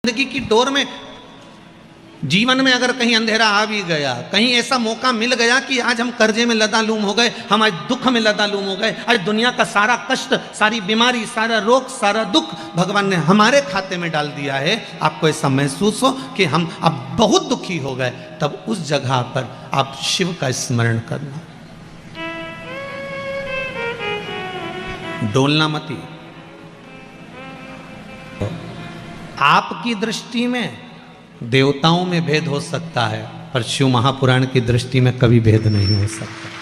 जिंदगी की डोर में, जीवन में अगर कहीं अंधेरा आ भी गया, कहीं ऐसा मौका मिल गया कि आज हम कर्जे में लदालूम हो गए, हम आज दुख में लदालूम हो गए, आज दुनिया का सारा कष्ट, सारी बीमारी, सारा रोग, सारा दुख भगवान ने हमारे खाते में डाल दिया है, आपको ऐसा महसूस हो कि हम अब बहुत दुखी हो गए, तब उस जगह पर आप शिव का स्मरण करना, डोलना मती। आपकी दृष्टि में देवताओं में भेद हो सकता है, पर शिव महापुराण की दृष्टि में कभी भेद नहीं हो सकता।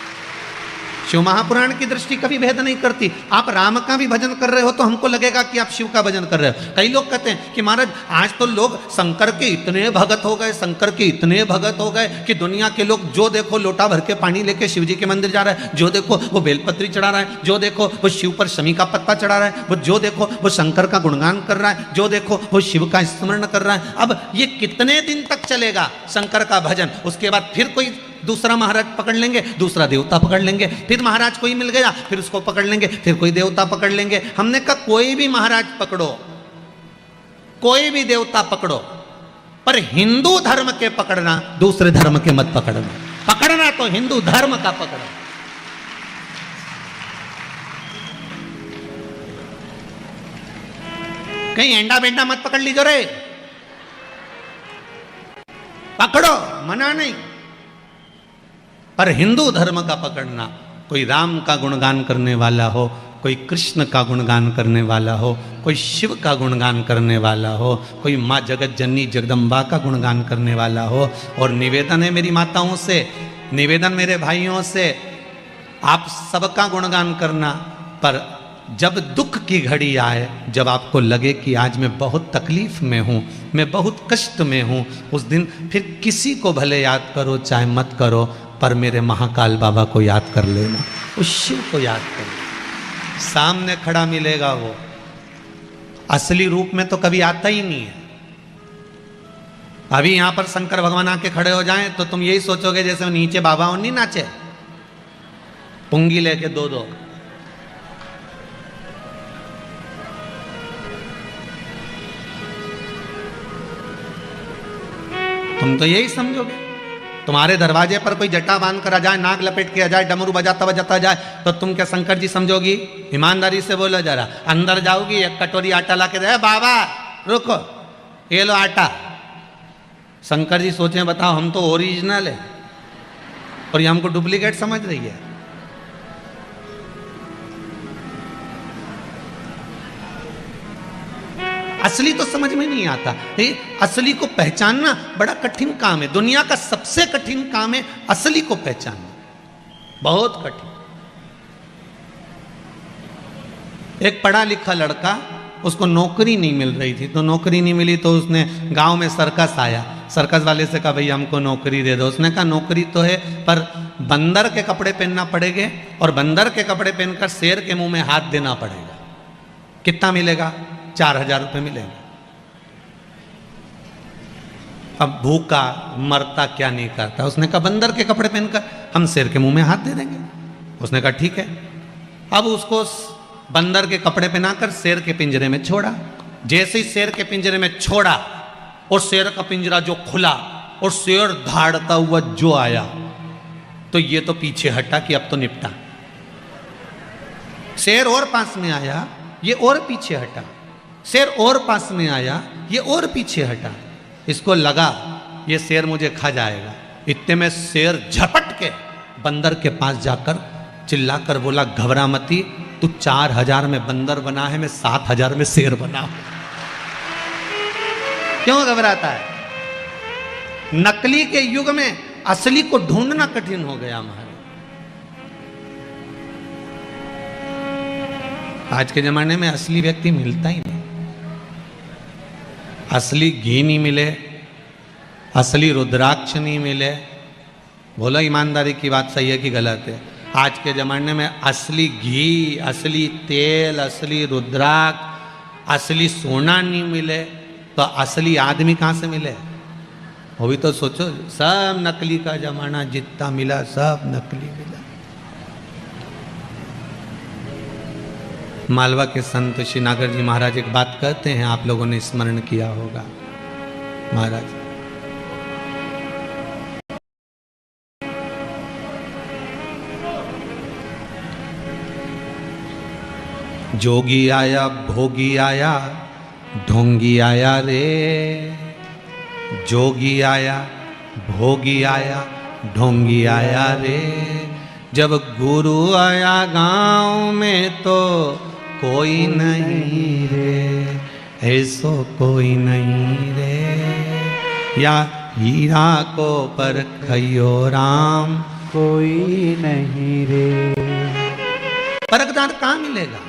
शिव महापुराण की दृष्टि कभी भेद नहीं करती। आप राम का भी भजन कर रहे हो तो हमको लगेगा कि आप शिव का भजन कर रहे हो। कई लोग कहते हैं कि महाराज आज तो लोग शंकर के इतने भगत हो गए, शंकर के इतने भगत हो गए कि दुनिया के लोग जो देखो लोटा भर के पानी लेके शिव जी के मंदिर जा रहा है, जो देखो वो बेलपत्री चढ़ा रहा है, जो देखो वो शिव पर शमी का पत्ता चढ़ा रहा है, वो जो देखो वो शंकर का गुणगान कर रहा है, जो देखो वो शिव का स्मरण कर रहा है। अब ये कितने दिन तक चलेगा शंकर का भजन? उसके बाद फिर कोई दूसरा महाराज पकड़ लेंगे, दूसरा देवता पकड़ लेंगे, फिर महाराज कोई मिल गया फिर उसको पकड़ लेंगे, फिर कोई देवता पकड़ लेंगे। हमने कहा कोई भी महाराज पकड़ो, कोई भी देवता पकड़ो, पर हिंदू धर्म के पकड़ना, दूसरे धर्म के मत पकड़ना। पकड़ना तो हिंदू धर्म का पकड़ो। कहीं एंडा बेंडा मत पकड़ लीजो रे, पकड़ो, मना नहीं, पर हिंदू धर्म का पकड़ना। कोई राम का गुणगान करने वाला हो, कोई कृष्ण का गुणगान करने वाला हो, कोई शिव का गुणगान करने वाला हो, कोई माँ जगत जननी जगदम्बा का गुणगान करने वाला हो। और निवेदन है मेरी माताओं से, निवेदन मेरे भाइयों से, आप सबका गुणगान करना, पर जब दुख की घड़ी आए, जब आपको लगे कि आज मैं बहुत तकलीफ में हूँ, मैं बहुत कष्ट में हूँ, उस दिन फिर किसी को भले याद करो चाहे मत करो, पर मेरे महाकाल बाबा को याद कर लेना, उस शिव को याद कर लेना। सामने खड़ा मिलेगा वो, असली रूप में तो कभी आता ही नहीं है। अभी यहां पर शंकर भगवान आके खड़े हो जाएं तो तुम यही सोचोगे जैसे नीचे बाबा और नहीं नाचे, पुंगी लेके दो दो। तुम तो यही समझोगे। तुम्हारे दरवाजे पर कोई जटा बांध कर आ जाए, नाग लपेट के आ जाए, डमरू बजाता बजाता जाए, तो तुम क्या शंकर जी समझोगी? ईमानदारी से बोलो जरा। अंदर जाओगी, एक कटोरी आटा ला के दे, बाबा रुको ये लो आटा। शंकर जी सोचे बताओ हम तो ओरिजिनल है और ये हमको डुप्लीकेट समझ रही है। असली तो समझ में नहीं आता। असली को पहचानना बड़ा कठिन काम है, दुनिया का सबसे कठिन काम है असली को पहचानना, बहुत कठिन। एक पढ़ा लिखा लड़का, उसको नौकरी नहीं मिल रही थी, तो नौकरी नहीं मिली तो उसने गांव में सर्कस आया, सर्कस वाले से कहा भैया हमको नौकरी दे दो। उसने कहा नौकरी तो है पर बंदर के कपड़े पहनना पड़ेंगे और बंदर के कपड़े पहनकर शेर के मुंह में हाथ देना पड़ेगा। कितना मिलेगा? 4000 रुपये मिलेंगे। अब भूखा मरता क्या नहीं करता, उसने कहा बंदर के कपड़े पहनकर हम शेर के मुंह में हाथ दे देंगे। उसने कहा ठीक है। अब उसको बंदर के कपड़े पहनाकर शेर के पिंजरे में छोड़ा। जैसे ही शेर के पिंजरे में छोड़ा और शेर का पिंजरा जो खुला और शेर धाड़ता हुआ जो आया, तो ये तो पीछे हटा कि अब तो निपटा। शेर और पास में आया, ये और पीछे हटा। शेर और पास में आया, ये और पीछे हटा। इसको लगा ये शेर मुझे खा जाएगा। इतने में शेर झपट के बंदर के पास जाकर चिल्लाकर बोला घबरा मती, तू 4000 में बंदर बना है, मैं 7000 में शेर बना हूं। क्यों घबराता है? नकली के युग में असली को ढूंढना कठिन हो गया हमारे। आज के जमाने में असली व्यक्ति मिलता ही नहीं। असली घी नहीं मिले, असली रुद्राक्ष नहीं मिले। बोलो ईमानदारी की बात सही है कि गलत है? आज के ज़माने में असली घी, असली तेल, असली रुद्राक्ष, असली सोना नहीं मिले तो असली आदमी कहाँ से मिले? वो भी तो सोचो, सब नकली का ज़माना, जितना मिला सब नकली मिला। मालवा के संत श्री नागर जी महाराज एक बात कहते हैं, आप लोगों ने स्मरण किया होगा। महाराज। जोगी आया भोगी आया ढोंगी आया रे, जोगी आया भोगी आया ढोंगी आया रे, जब गुरु आया गांव में तो कोई नहीं रे, ऐसो कोई नहीं रे, या हीरा को परखियो राम कोई नहीं रे। परखदार कहाँ मिलेगा?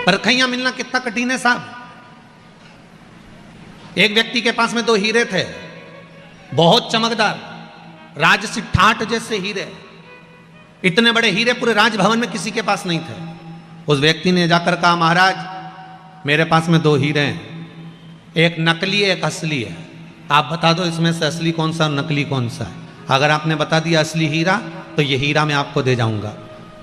परखैया मिलना कितना कठिन है साहब। एक व्यक्ति के पास में 2 हीरे थे, बहुत चमकदार, राजसी ठाठ जैसे हीरे। इतने बड़े हीरे पूरे राजभवन में किसी के पास नहीं थे। उस व्यक्ति ने जाकर कहा, महाराज मेरे पास में 2 हीरे हैं, एक नकली है एक असली है, आप बता दो इसमें से असली कौन सा और नकली कौन सा है। अगर आपने बता दिया असली हीरा तो ये हीरा मैं आपको दे जाऊंगा।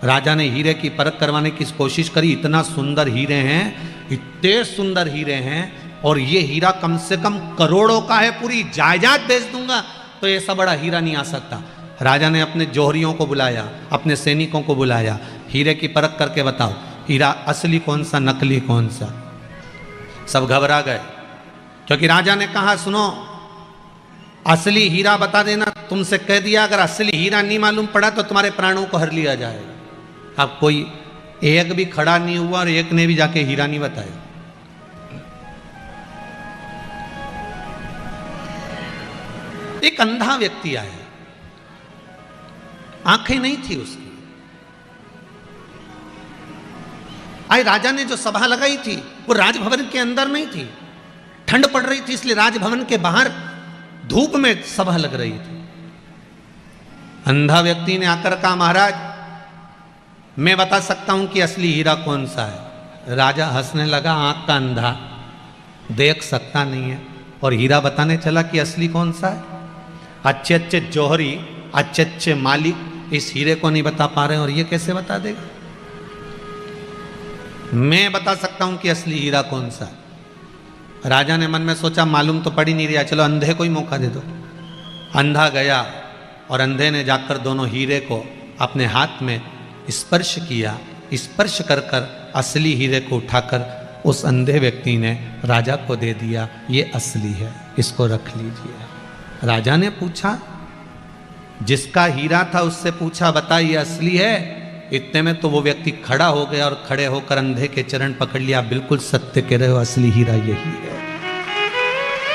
राजा ने हीरे की परख करवाने की कोशिश करी। इतना सुंदर हीरे हैं, इतने सुंदर हीरे हैं, और ये हीरा कम से कम करोड़ों का है, पूरी जायदाद बेच दूंगा तो ये सब बड़ा हीरा नहीं आ सकता। राजा ने अपने जौहरियों को बुलाया, अपने सैनिकों को बुलाया, हीरे की परख करके बताओ हीरा असली कौन सा नकली कौन सा। सब घबरा गए, क्योंकि राजा ने कहा सुनो, असली हीरा बता देना, तुमसे कह दिया अगर असली हीरा नहीं मालूम पड़ा तो तुम्हारे प्राणों को हर लिया जाएगा। अब कोई एक भी खड़ा नहीं हुआ और एक ने भी जाके हीरा नहीं बताया। एक अंधा व्यक्ति आया, आंखें नहीं थी उसकी। आज राजा ने जो सभा लगाई थी वो राजभवन के अंदर नहीं थी, ठंड पड़ रही थी इसलिए राजभवन के बाहर धूप में सभा लग रही थी। अंधा व्यक्ति ने आकर कहा, महाराज मैं बता सकता हूं कि असली हीरा कौन सा है। राजा हंसने लगा, आंख का अंधा, देख सकता नहीं है, और हीरा बताने चला कि असली कौन सा है। अच्छे अच्छे जौहरी, अच्छे अच्छे मालिक इस हीरे को नहीं बता पा रहे और ये कैसे बता देगा। मैं बता सकता हूं कि असली हीरा कौन सा है। राजा ने मन में सोचा मालूम तो पड़ ही नहीं रहा, चलो अंधे को ही मौका दे दो। अंधा गया और अंधे ने जाकर दोनों हीरे को अपने हाथ में स्पर्श किया। स्पर्श कर कर असली हीरे को उठाकर उस अंधे व्यक्ति ने राजा को दे दिया, ये असली है, इसको रख लीजिए। राजा ने पूछा, जिसका हीरा था उससे पूछा, बता ये असली है। इतने में तो वो व्यक्ति खड़ा हो गया और खड़े होकर अंधे के चरण पकड़ लिया। बिल्कुल सत्य कह रहे हो, असली हीरा यही है।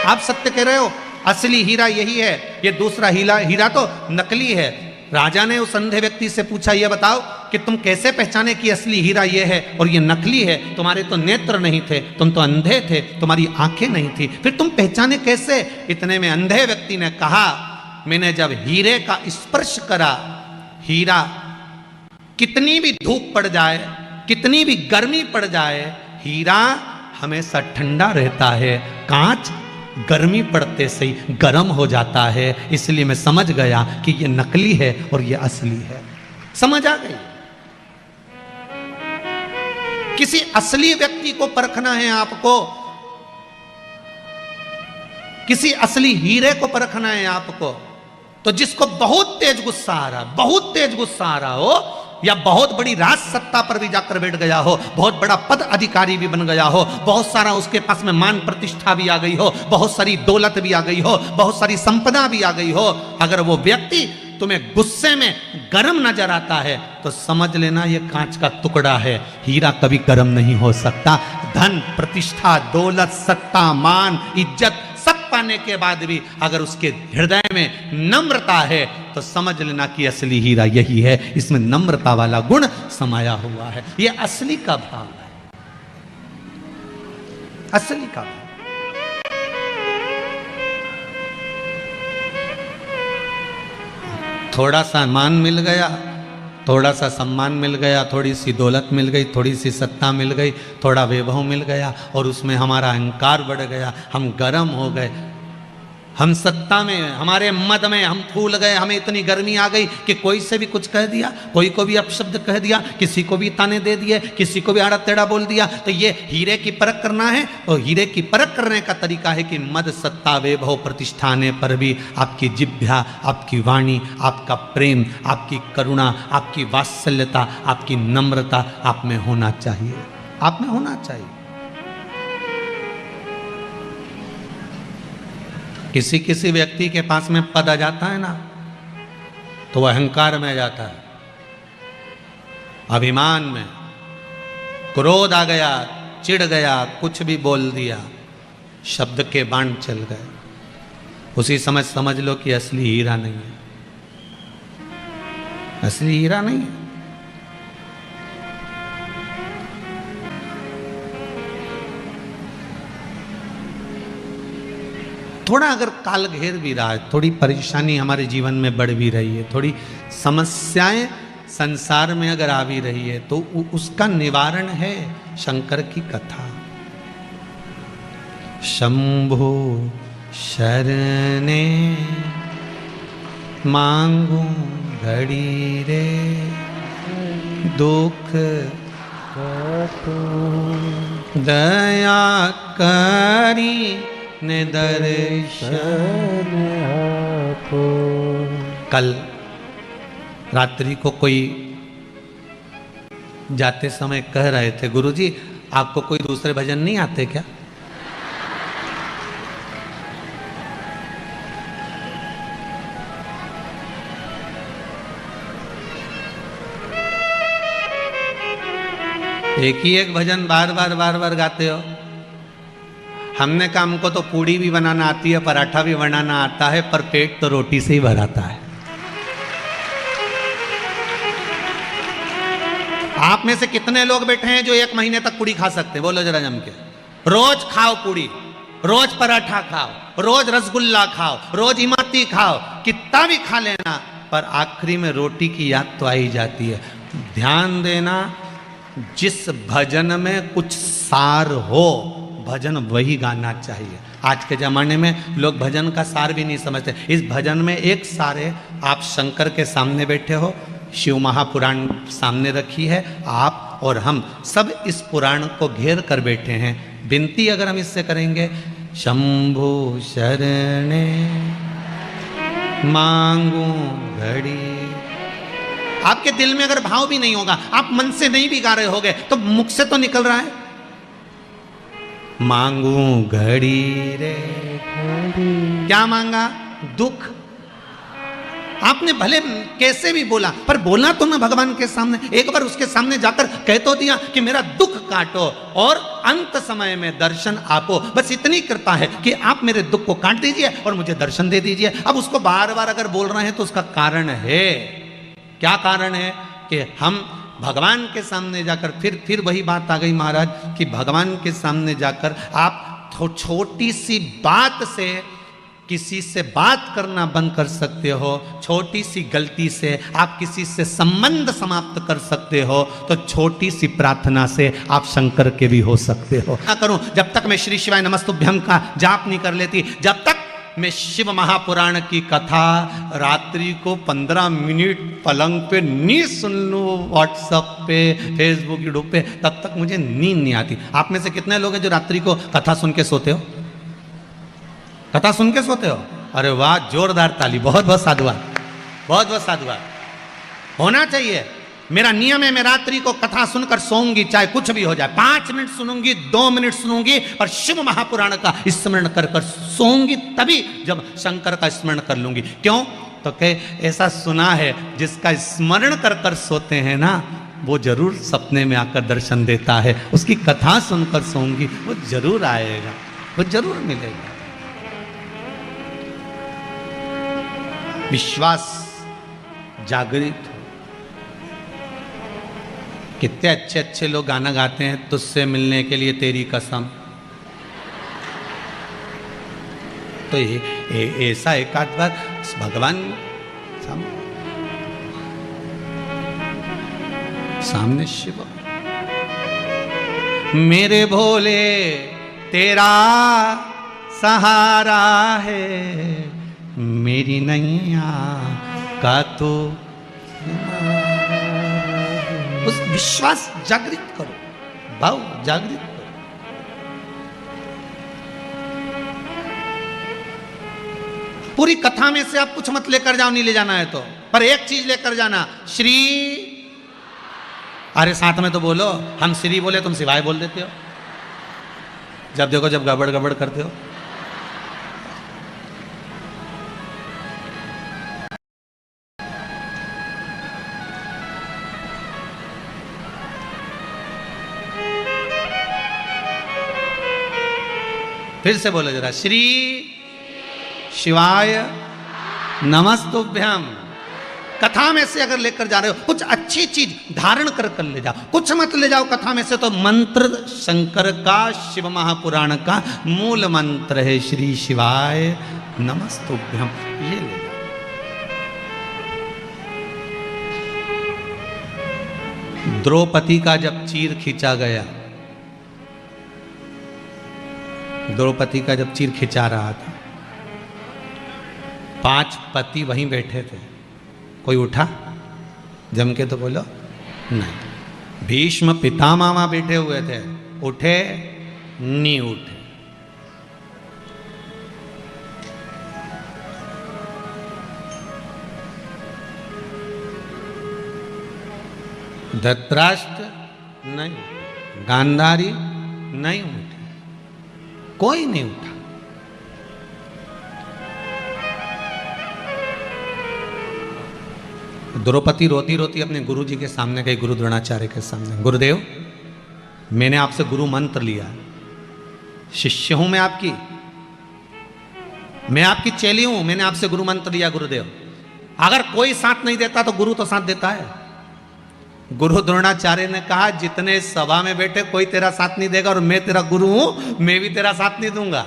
आप सत्य कह रहे हो, असली हीरा यही है, ये दूसरा हीरा तो नकली है। राजा ने उस अंधे व्यक्ति से पूछा, ये बताओ कि तुम कैसे पहचाने कि असली हीरा ये है और ये नकली है। तुम्हारे तो नेत्र नहीं थे, तुम तो अंधे थे, तुम्हारी आंखें नहीं थी, फिर तुम पहचाने कैसे। इतने में अंधे व्यक्ति ने कहा, मैंने जब हीरे का स्पर्श करा, हीरा कितनी भी धूप पड़ जाए, कितनी भी गर्मी पड़ जाए, हीरा हमेशा ठंडा रहता है। कांच गर्मी पड़ते से ही गर्म हो जाता है, इसलिए मैं समझ गया कि ये नकली है और ये असली है। समझ आ गई। किसी असली व्यक्ति को परखना है आपको, किसी असली हीरे को परखना है आपको, तो जिसको बहुत तेज गुस्सा आ रहा, बहुत तेज गुस्सा आ रहा हो, या बहुत बड़ी राज सत्ता पर भी जाकर बैठ गया हो, बहुत बड़ा पद अधिकारी भी बन गया हो, बहुत सारा उसके पास में मान प्रतिष्ठा भी आ गई हो, बहुत सारी दौलत भी आ गई हो, बहुत सारी संपदा भी आ गई हो, अगर वो व्यक्ति तुम्हें गुस्से में गर्म नजर आता है तो समझ लेना ये कांच का टुकड़ा है, हीरा कभी गर्म नहीं हो सकता। धन, प्रतिष्ठा, दौलत, सत्ता, मान, इज्जत सब पाने के बाद भी अगर उसके हृदय में नम्रता है तो समझ लेना कि असली हीरा यही है, इसमें नम्रता वाला गुण समाया हुआ है। यह असली का भाव है, असली का भाव। थोड़ा सा मान मिल गया, थोड़ा सा सम्मान मिल गया, थोड़ी सी दौलत मिल गई, थोड़ी सी सत्ता मिल गई, थोड़ा वैभव मिल गया और उसमें हमारा अहंकार बढ़ गया, हम गर्म हो गए। हम सत्ता में, हमारे मद में हम फूल गए, हमें इतनी गर्मी आ गई कि कोई से भी कुछ कह दिया, कोई को भी अपशब्द कह दिया, किसी को भी ताने दे दिए, किसी को भी आड़ा टेढ़ा बोल दिया। तो ये हीरे की परख करना है, तो हीरे की परख करने का तरीका है कि मद सत्ता वैभव प्रतिष्ठाने पर भी आपकी जिह्वा, आपकी वाणी, आपका प्रेम, आपकी करुणा, आपकी वात्सल्यता, आपकी नम्रता आप में होना चाहिए, आप में होना चाहिए। किसी किसी व्यक्ति के पास में पद आ जाता है ना, तो वह अहंकार में जाता है, अभिमान में, क्रोध आ गया, चिढ़ गया, कुछ भी बोल दिया, शब्द के बाण चल गए, उसी समय समझ लो कि असली हीरा नहीं है, असली हीरा नहीं है। थोड़ा अगर काल घेर भी रहा है, थोड़ी परेशानी हमारे जीवन में बढ़ भी रही है, थोड़ी समस्याएं संसार में अगर आ भी रही है, तो उसका निवारण है शंकर की कथा। शंभो शरणे मांगू घड़ी रे, दुख दया करी ने दर्शन आपो। कल रात्रि को कोई जाते समय कह रहे थे, गुरुजी आपको कोई दूसरे भजन नहीं आते क्या? एक ही एक भजन बार बार गाते हो। हमने कहा हमको तो पूड़ी भी बनाना आती है, पराठा भी बनाना आता है, पर पेट तो रोटी से ही भराता है। आप में से कितने लोग बैठे हैं जो एक महीने तक पूड़ी खा सकते हैं? बोलो जरा जम के। रोज खाओ पूड़ी, रोज पराठा खाओ, रोज रसगुल्ला खाओ, रोज इमरती खाओ, कितना भी खा लेना, पर आखिरी में रोटी की याद तो आ ही जाती है। ध्यान देना, जिस भजन में कुछ सार हो, भजन वही गाना चाहिए। आज के ज़माने में लोग भजन का सार भी नहीं समझते। इस भजन में एक सार है, आप शंकर के सामने बैठे हो, शिव महापुराण सामने रखी है, आप और हम सब इस पुराण को घेर कर बैठे हैं। विनती अगर हम इससे करेंगे, शंभु शरणे मांगू घड़ी। आपके दिल में अगर भाव भी नहीं होगा, आप मन से नहीं भी गा रहे होगे, तो मुख से तो निकल रहा है, मांगू घड़ी रे घड़ी। क्या मांगा? दुख। आपने भले कैसे भी बोला, पर बोला तो ना भगवान के सामने। एक बार उसके सामने जाकर कह तो दिया कि मेरा दुख काटो और अंत समय में दर्शन आपो। बस इतनी कृपा है कि आप मेरे दुख को काट दीजिए और मुझे दर्शन दे दीजिए। अब उसको बार बार अगर बोल रहे हैं तो उसका कारण है। क्या कारण है? कि हम भगवान के सामने जाकर, फिर वही बात आ गई महाराज कि भगवान के सामने जाकर आप छोटी सी बात से किसी से बात करना बंद कर सकते हो। छोटी सी गलती से आप किसी से संबंध समाप्त कर सकते हो, तो छोटी सी प्रार्थना से आप शंकर के भी हो सकते हो। क्या करूं? जब तक मैं श्री शिवाय नमस्तुभ्यं का जाप नहीं कर लेती, जब तक मैं शिव महापुराण की कथा रात्रि को 15 मिनट पलंग पे नहीं सुन लूँ, व्हाट्सएप पे, फेसबुक, यूट्यूब पे, तब तक मुझे नींद नहीं आती। आप में से कितने लोग हैं जो रात्रि को कथा सुन के सोते हो? कथा सुन के सोते हो? अरे वाह, जोरदार ताली। बहुत बहुत साधुवाद, बहुत बहुत साधुवाद। होना चाहिए। मेरा नियम है, मैं रात्रि को कथा सुनकर सोऊंगी, चाहे कुछ भी हो जाए। 5 मिनट सुनूंगी, 2 मिनट सुनूंगी, पर शिव महापुराण का स्मरण कर कर सोऊंगी, तभी जब शंकर का स्मरण कर लूंगी। क्यों? तो कह ऐसा सुना है, जिसका स्मरण कर कर सोते हैं ना, वो जरूर सपने में आकर दर्शन देता है। उसकी कथा सुनकर सोऊंगी, वो जरूर आएगा, वो जरूर मिलेगा। विश्वास जागृत हो। कितने अच्छे अच्छे लोग गाना गाते हैं, तुझसे मिलने के लिए तेरी कसम। तो ये ऐसा एक आध बार भगवान सामने शिव, मेरे भोले तेरा सहारा है, मेरी नैया का तो उस विश्वास जागृत करो, भाव जागृत करो। पूरी कथा में से आप कुछ मत लेकर जाओ, नहीं ले जाना है तो, पर एक चीज लेकर जाना, श्री। अरे साथ में तो बोलो, हम श्री बोले तुम शिवाय बोल देते हो, जब देखो जब गड़बड़ गड़बड़ करते हो। फिर से बोलो जरा, श्री शिवाय नमस्तुभ्यम। कथा में से अगर लेकर जा रहे हो कुछ अच्छी चीज धारण कर ले जाओ, कुछ मत ले जाओ कथा में से तो मंत्र शंकर का, शिव महापुराण का मूल मंत्र है श्री शिवाय नमस्तुभ्यम, ये ले जाओ। द्रौपदी का जब चीर खींचा गया, द्रौपदी का जब चीर खिंचा रहा था, 5 पति वहीं बैठे थे, कोई उठा जम के तो बोलो नहीं। भीष्म पितामह बैठे हुए थे, उठे नहीं उठे। धृतराष्ट्र नहीं, गांधारी नहीं उठे, कोई नहीं उठा। द्रौपदी रोती रोती अपने गुरु जी के सामने गई, गुरु द्रोणाचार्य के सामने, गुरुदेव मैंने आपसे गुरु मंत्र लिया, शिष्य हूं मैं आपकी, मैं आपकी चेली हूं, मैंने आपसे गुरु मंत्र लिया गुरुदेव, अगर कोई साथ नहीं देता तो गुरु तो साथ देता है। गुरु द्रोणाचार्य ने कहा जितने सभा में बैठे कोई तेरा साथ नहीं देगा और मैं तेरा गुरु हूं, मैं भी तेरा साथ नहीं दूंगा।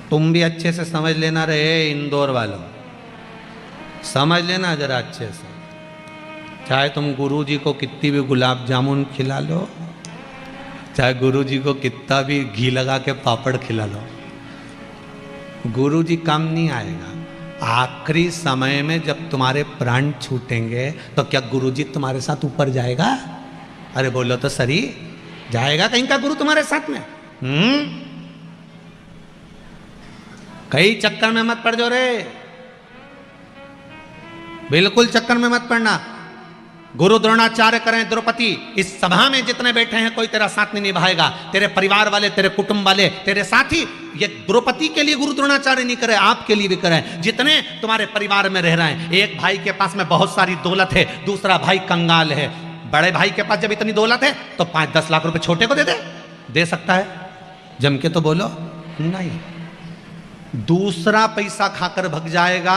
तुम भी अच्छे से समझ लेना रहे इंदौर वालों, समझ लेना जरा अच्छे से, चाहे तुम गुरु जी को कितनी भी गुलाब जामुन खिला लो, चाहे गुरु जी को कितना भी घी लगा के पापड़ खिला लो, गुरु जी काम नहीं आएगा। आखिरी समय में जब तुम्हारे प्राण छूटेंगे तो क्या गुरु जी तुम्हारे साथ ऊपर जाएगा? अरे बोलो तो सही, जाएगा कहीं का गुरु तुम्हारे साथ में? कई चक्कर में मत पड़ जाओ रे, बिल्कुल चक्कर में मत पड़ना। गुरु द्रोणाचार्य करें द्रौपदी, इस सभा में जितने बैठे हैं कोई तेरा साथ नहीं निभाएगा, तेरे परिवार वाले, तेरे कुटुंब वाले, तेरे साथी। ये द्रौपदी के लिए गुरु द्रोणाचार्य नहीं करे, आपके लिए भी करें। जितने तुम्हारे परिवार में रह रहे हैं, एक भाई के पास में बहुत सारी दौलत है, दूसरा भाई कंगाल है, बड़े भाई के पास जब इतनी दौलत है तो 5-10 लाख रुपए छोटे को दे सकता है? जम के तो बोलो नहीं। दूसरा पैसा खाकर भग जाएगा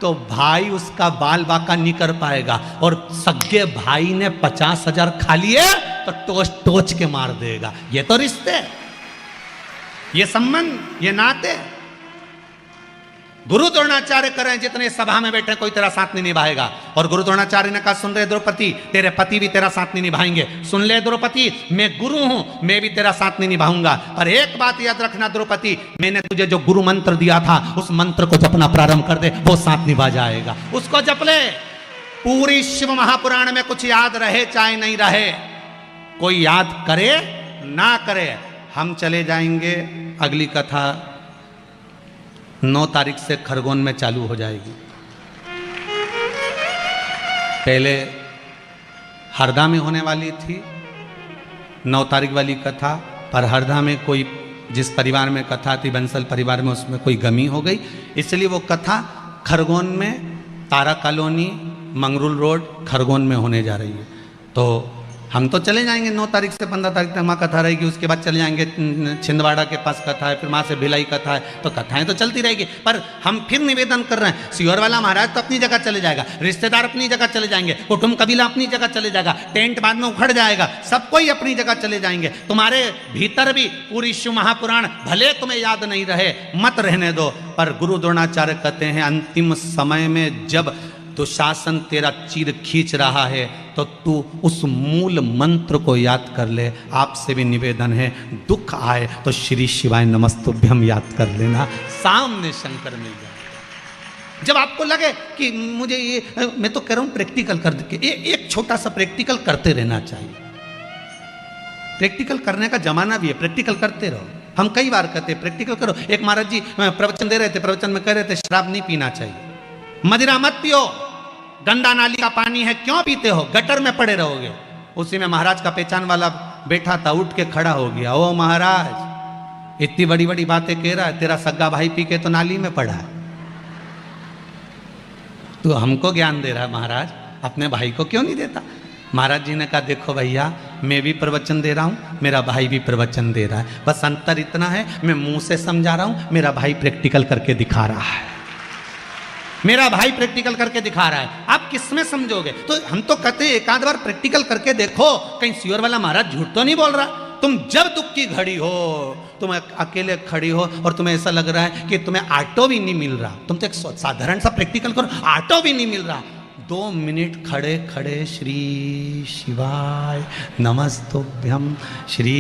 तो भाई उसका बाल बाका नहीं कर पाएगा, और सगे भाई ने 50,000 खा लिए तो टोच के मार देगा। ये तो रिश्ते, ये संबंध, ये नाते। गुरु द्रोणाचार्य करें जितने सभा में बैठे कोई तेरा साथ नहीं निभाएगा। और गुरु द्रोणाचार्य ने कहा सुन रहे द्रौपदी, तेरे पति भी तेरा साथ नहीं निभाएंगे। सुन ले द्रौपदी, मैं गुरु हूं, मैं भी तेरा साथ नहीं निभाऊंगा। पर एक बात याद रखना द्रौपदी, मैंने तुझे जो गुरु मंत्र दिया था उस मंत्र को जपना प्रारंभ कर दे, वो साथ निभा जाएगा। उसको जप ले। पूरी शिव महापुराण में कुछ याद रहे चाहे नहीं रहे, कोई याद करे ना करे, हम चले जाएंगे। अगली कथा 9 तारीख से खरगोन में चालू हो जाएगी। पहले हरदा में होने वाली थी 9 तारीख वाली कथा, पर हरदा में कोई, जिस परिवार में कथा थी बंसल परिवार में, उसमें कोई गमी हो गई, इसलिए वो कथा खरगोन में, तारा कॉलोनी, मंगरूल रोड, खरगोन में होने जा रही है। तो हम तो चले जाएंगे 9 तारीख से 15 तारीख तक वहाँ कथा रहेगी। उसके बाद चले जाएंगे छिंदवाड़ा के पास कथा है, फिर वहाँ से भिलाई कथा है, तो कथाएं तो चलती रहेगी। पर हम फिर निवेदन कर रहे हैं, सियोर वाला महाराज तो अपनी जगह चले जाएगा, रिश्तेदार अपनी जगह चले जाएंगे, कुटुंब कबीला अपनी जगह चले जाएगा, टेंट बाद में उखड़ जाएगा, सब कोई अपनी जगह चले जाएंगे। तुम्हारे भीतर भी पूरी शिव महापुराण भले तुम्हें याद नहीं रहे, मत रहने दो। पर गुरु द्रोणाचार्य कहते हैं अंतिम समय में जब दुशासन तेरा चीर खींच रहा है, तो तू उस मूल मंत्र को याद कर ले। आपसे भी निवेदन है, दुख आए तो श्री शिवाय नमस्तुभ्यम याद कर लेना, सामने शंकर मिल जाए। जब आपको लगे कि मुझे ये, मैं तो कह रहा हूं प्रैक्टिकल कर के, एक छोटा सा प्रैक्टिकल करते रहना चाहिए। प्रैक्टिकल करने का जमाना भी है, प्रैक्टिकल करते रहो। हम कई बार कहते हैं प्रैक्टिकल करो। एक महाराज जी प्रवचन दे रहे थे, प्रवचन में कह रहे थे शराब नहीं पीना चाहिए, मदिरा मत पियो, गंदा नाली का पानी है, क्यों पीते हो, गटर में पड़े रहोगे। उसी में महाराज का पहचान वाला बैठा था, उठ के खड़ा हो गया। ओ महाराज, इतनी बड़ी बड़ी बातें कह रहा है, तेरा सग्गा भाई पी के तो नाली में पड़ा है, तो हमको ज्ञान दे रहा है महाराज, अपने भाई को क्यों नहीं देता। महाराज जी ने कहा देखो भैया, मैं भी प्रवचन दे रहा हूँ, मेरा भाई भी प्रवचन दे रहा है, बस अंतर इतना है मैं मुंह से समझा रहा हूँ, मेरा भाई प्रैक्टिकल करके दिखा रहा है। मेरा भाई प्रैक्टिकल करके दिखा रहा है, आप किस में समझोगे। तो हम तो कहते हैं एक आध बार प्रैक्टिकल करके देखो, कहीं सियोर वाला महाराज झूठ तो नहीं बोल रहा। तुम जब दुख की घड़ी हो, तुम अकेले खड़ी हो और तुम्हें ऐसा लग रहा है कि तुम्हें ऑटो भी नहीं मिल रहा, तुम तो एक साधारण सा प्रैक्टिकल करो, ऑटो भी नहीं मिल रहा, 2 मिनट खड़े खड़े श्री शिवाय नमस्तुभ्यम, श्री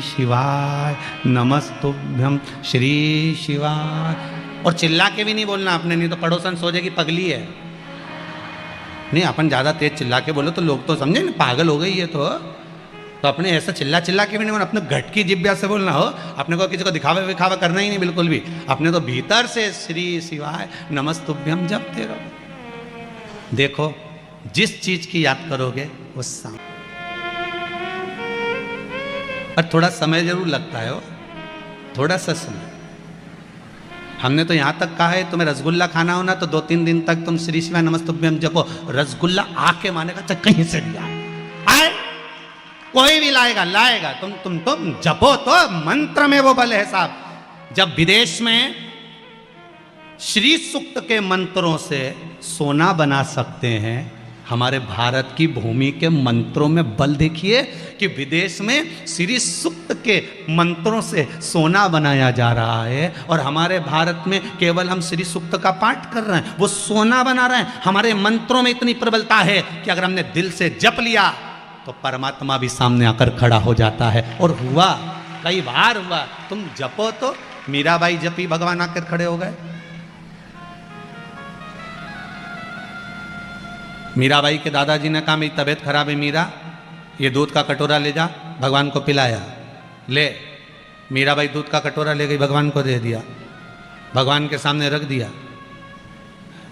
शिवाय नमस्तुभ्यम, श्री शिवाय, और चिल्ला के भी नहीं बोलना आपने, नहीं तो पड़ोसन सोचेगी पगली है। नहीं, अपन ज़्यादा तेज चिल्ला के बोलो तो लोग तो समझे ना पागल हो गई है, तो अपने ऐसा चिल्ला चिल्ला के भी नहीं बोलना, अपने घट की जिब्या से बोलना हो। अपने को किसी को दिखावा विखावा करना ही नहीं बिल्कुल भी, अपने तो भीतर से श्री शिवाय नमस्तुभ्यम जपते रहो। देखो जिस चीज की याद करोगे वो सामने, पर थोड़ा समय जरूर लगता है, वो थोड़ा सा समय। हमने तो यहां तक कहा है तुम्हें रसगुल्ला खाना हो ना तो 2-3 दिन तक तुम श्री शिवाय नमस्तुभ्यम जपो, रसगुल्ला आके मानेगा चाहे कहीं से भी आए, कोई भी लाएगा, तुम जपो तो मंत्र में वो बल है साहब। जब विदेश में श्री सूक्त के मंत्रों से सोना बना सकते हैं, हमारे भारत की भूमि के मंत्रों में बल देखिए कि विदेश में श्री सूक्त के मंत्रों से सोना बनाया जा रहा है, और हमारे भारत में केवल हम श्री सूक्त का पाठ कर रहे हैं, वो सोना बना रहे हैं। हमारे मंत्रों में इतनी प्रबलता है कि अगर हमने दिल से जप लिया तो परमात्मा भी सामने आकर खड़ा हो जाता है, और हुआ, कई बार हुआ। तुम जपो तो मीराबाई जपी, भगवान आकर खड़े हो गए। मीराबाई के दादाजी ने कहा मेरी तबीयत खराब है मीरा, ये दूध का कटोरा ले जा, भगवान को पिलाया। ले, मीराबाई दूध का कटोरा ले गई, भगवान को दे दिया, भगवान के सामने रख दिया।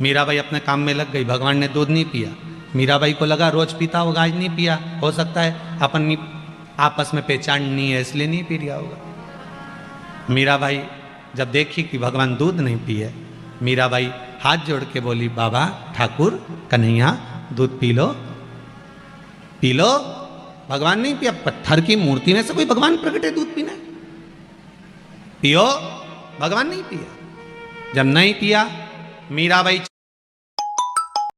मीराबाई अपने काम में लग गई, भगवान ने दूध नहीं पिया। मीराबाई को लगा रोज पीता होगा, आज नहीं पिया, हो सकता है अपन आपस में पहचान नहीं है इसलिए नहीं पी लिया होगा। मीराबाई जब देखी कि भगवान दूध नहीं पिए, मीराबाई हाथ जोड़ के बोली बाबा ठाकुर कन्हैया दूध पी लो, पी लो। भगवान नहीं पिया, पत्थर की मूर्ति में से कोई भगवान प्रकट है दूध पीना, पियो। भगवान नहीं पिया। जब नहीं पिया, मीराबाई